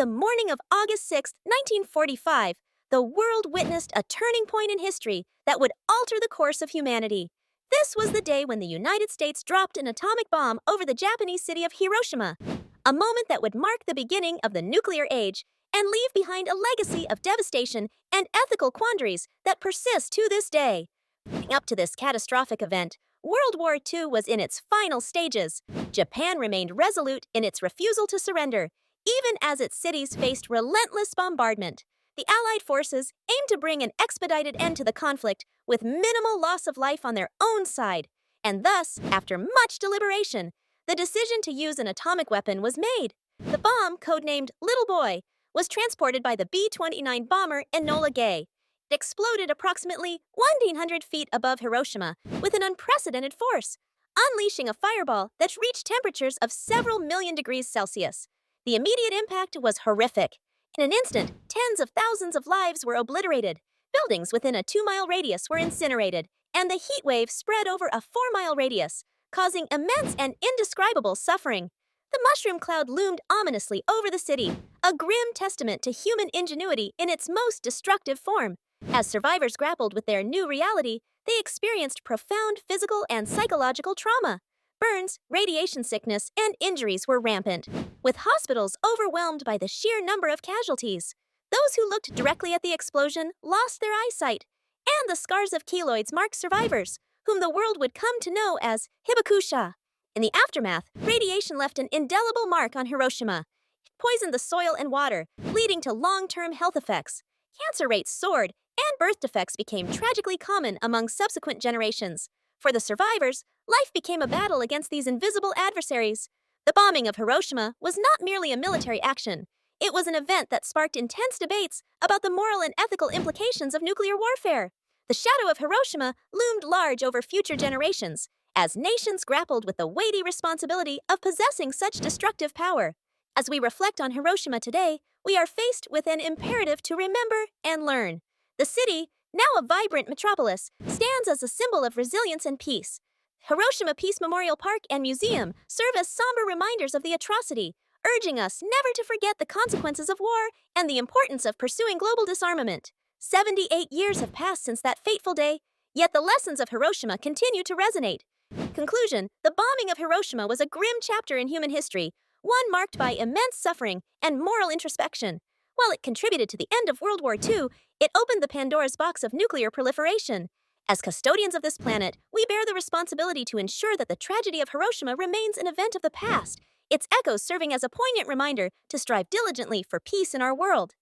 the morning of August 6, 1945, the world witnessed a turning point in history that would alter the course of humanity. This was the day when the United States dropped an atomic bomb over the Japanese city of Hiroshima, a moment that would mark the beginning of the nuclear age and leave behind a legacy of devastation and ethical quandaries that persist to this day. Leading up to this catastrophic event, World War II was in its final stages. Japan remained resolute in its refusal to surrender, even as its cities faced relentless bombardment. The Allied forces aimed to bring an expedited end to the conflict with minimal loss of life on their own side. And thus, after much deliberation, the decision to use an atomic weapon was made. The bomb, codenamed Little Boy, was transported by the B-29 bomber Enola Gay. It exploded approximately 1,900 feet above Hiroshima with an unprecedented force, unleashing a fireball that reached temperatures of several million degrees Celsius. The immediate impact was horrific. In an instant, tens of thousands of lives were obliterated. Buildings within a 2-mile radius were incinerated, and the heat wave spread over a 4-mile radius, causing immense and indescribable suffering. The mushroom cloud loomed ominously over the city, a grim testament to human ingenuity in its most destructive form. As survivors grappled with their new reality, they experienced profound physical and psychological trauma. Burns, radiation sickness, and injuries were rampant, with hospitals overwhelmed by the sheer number of casualties. Those who looked directly at the explosion lost their eyesight, and the scars of keloids marked survivors, whom the world would come to know as hibakusha. In the aftermath, radiation left an indelible mark on Hiroshima. It poisoned the soil and water, leading to long-term health effects. Cancer rates soared, and birth defects became tragically common among subsequent generations. For the survivors, life became a battle against these invisible adversaries. The bombing of Hiroshima was not merely a military action. It was an event that sparked intense debates about the moral and ethical implications of nuclear warfare. The shadow of Hiroshima loomed large over future generations, as nations grappled with the weighty responsibility of possessing such destructive power. As we reflect on Hiroshima today, we are faced with an imperative to remember and learn. The city, now a vibrant metropolis, stands as a symbol of resilience and peace. Hiroshima Peace Memorial Park and Museum serve as somber reminders of the atrocity, urging us never to forget the consequences of war and the importance of pursuing global disarmament. 78 years have passed since that fateful day, yet the lessons of Hiroshima continue to resonate. Conclusion: the bombing of Hiroshima was a grim chapter in human history, one marked by immense suffering and moral introspection. While it contributed to the end of World War II, it opened the Pandora's box of nuclear proliferation. As custodians of this planet, we bear the responsibility to ensure that the tragedy of Hiroshima remains an event of the past, its echoes serving as a poignant reminder to strive diligently for peace in our world.